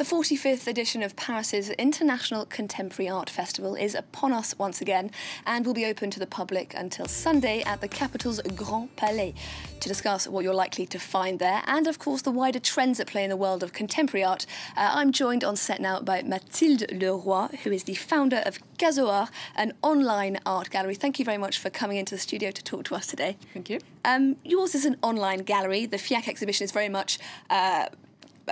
The 45th edition of Paris's International Contemporary Art Festival is upon us once again and will be open to the public until Sunday at the capital's Grand Palais. To discuss what you're likely to find there and, of course, the wider trends at play in the world of contemporary art, I'm joined on set now by Mathilde Le Roy, who is the founder of KAZoART, an online art gallery. Thank you very much for coming into the studio to talk to us today. Thank you. Yours is an online gallery. The FIAC exhibition is very much a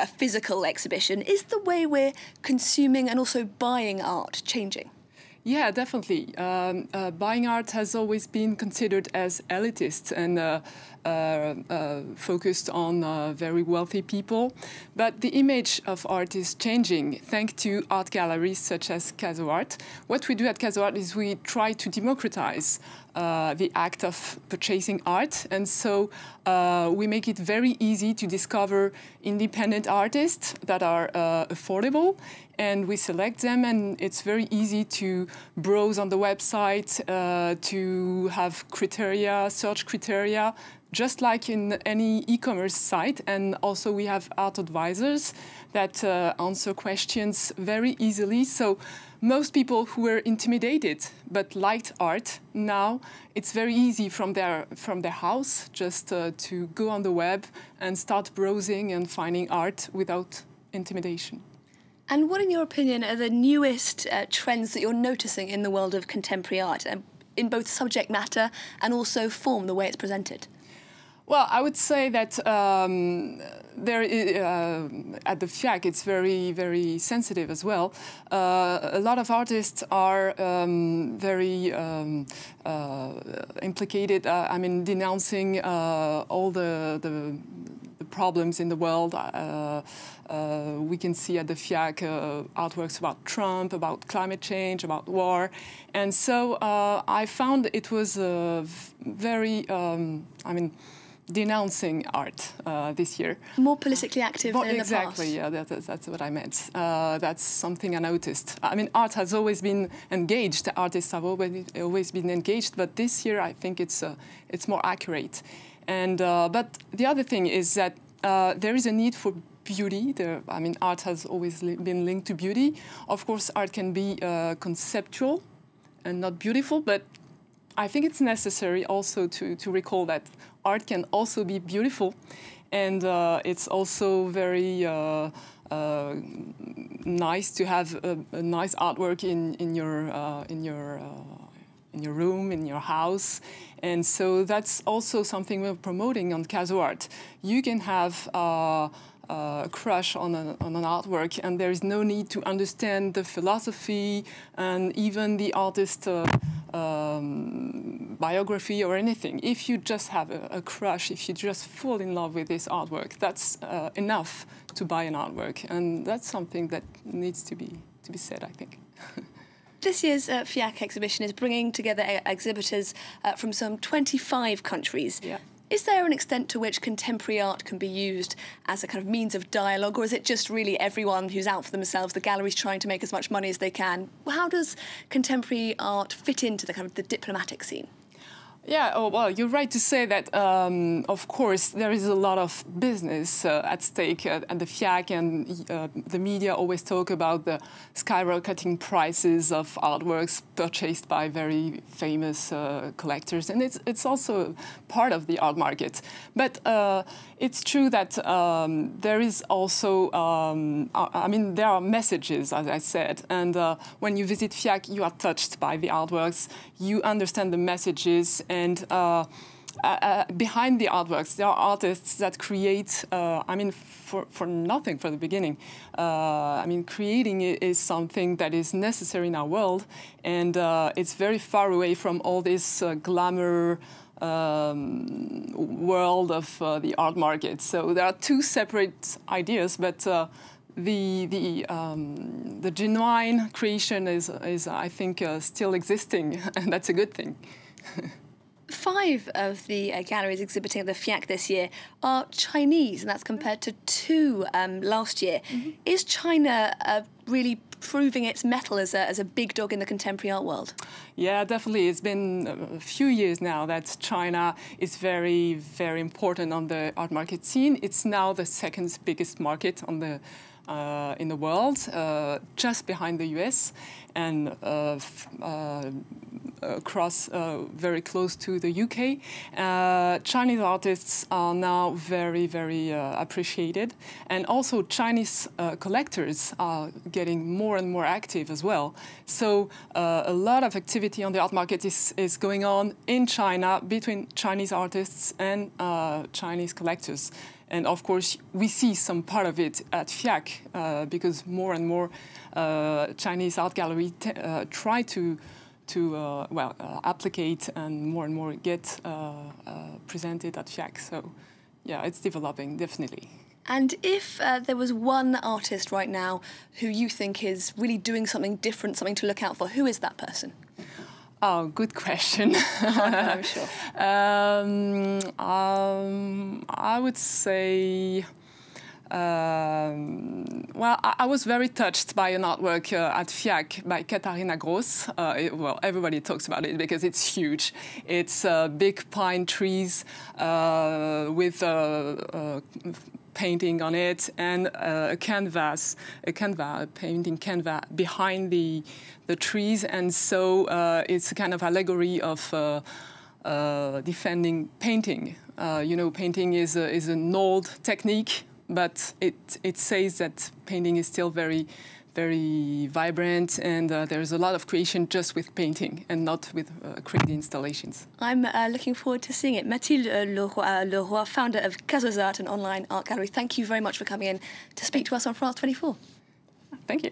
physical exhibition. Is the way we're consuming and also buying art changing? Yeah, definitely. Buying art has always been considered as elitist and focused on very wealthy people. But the image of art is changing thanks to art galleries such as KAZoART. What we do at KAZoART is we try to democratize the act of purchasing art, and so we make it very easy to discover independent artists that are affordable, and we select them, and it's very easy to browse on the website, to have criteria, search criteria, just like in any e-commerce site. And also we have art advisors that answer questions very easily. So most people who were intimidated but liked art, now it's very easy from their house just to go on the web and start browsing and finding art without intimidation. And what, in your opinion, are the newest trends that you're noticing in the world of contemporary art, in both subject matter and also form, the way it's presented? Well, I would say that there is, at the FIAC, it's very, very sensitive as well. A lot of artists are very implicated, denouncing all the problems in the world. We can see at the FIAC artworks about Trump, about climate change, about war. And so I found it was very, denouncing art this year. More politically active than in the past. Exactly, yeah, that's what I meant. That's something I noticed. I mean, art has always been engaged, artists have always been engaged, but this year I think it's more accurate. And but the other thing is that there is a need for beauty. Art has always been linked to beauty. Of course, art can be conceptual and not beautiful, but I think it's necessary also to recall that art can also be beautiful, and it's also very nice to have a nice artwork in your room, in your house. And so that's also something we're promoting on KAZoART. You can have a crush on an artwork, and there is no need to understand the philosophy and even the artist biography or anything. If you just have a crush, if you just fall in love with this artwork, that's enough to buy an artwork, and that's something that needs to be said, I think. This year's FIAC exhibition is bringing together exhibitors from some 25 countries. Yeah. Is there an extent to which contemporary art can be used as a kind of means of dialogue, or is it just really everyone who's out for themselves, the galleries trying to make as much money as they can? How does contemporary art fit into the kind of the diplomatic scene? Yeah, oh, well, you're right to say that, of course, there is a lot of business at stake at the FIAC, and the media always talk about the skyrocketing prices of artworks purchased by very famous collectors, and it's also part of the art market. But it's true that there is also, there are messages, as I said, and when you visit FIAC, you are touched by the artworks, you understand the messages, and behind the artworks, there are artists that create, for nothing from the beginning. Creating is something that is necessary in our world, and it's very far away from all this glamour world of the art market. So there are two separate ideas, but the genuine creation is I think, still existing, and that's a good thing. 5 of the galleries exhibiting at the FIAC this year are Chinese, and that's compared to 2 last year. Mm-hmm. Is China really proving its mettle as a big dog in the contemporary art world? Yeah, definitely. It's been a few years now that China is very, very important on the art market scene. It's now the second biggest market on the in the world, just behind the US, and across very close to the UK. Chinese artists are now very, very appreciated, and also Chinese collectors are getting more and more active as well. So a lot of activity on the art market is going on in China between Chinese artists and Chinese collectors. And of course, we see some part of it at FIAC because more and more Chinese art galleries try to applicate and more get presented at FIAC. So, yeah, it's developing, definitely. And if there was one artist right now who you think is really doing something different, something to look out for, who is that person? Oh, good question. I'm sure. I would say, well, I was very touched by an artwork at FIAC by Katharina Gross. Well, everybody talks about it because it's huge. It's big pine trees with painting on it and a painting canvas behind the trees, and so it's a kind of allegory of defending painting. You know, painting is an old technique, but it says that painting is still very, very vibrant, and there's a lot of creation just with painting and not with crazy installations. I'm looking forward to seeing it. Mathilde Le Roy, founder of KAZoART, an online art gallery, thank you very much for coming in to speak to us on France 24. Thank you.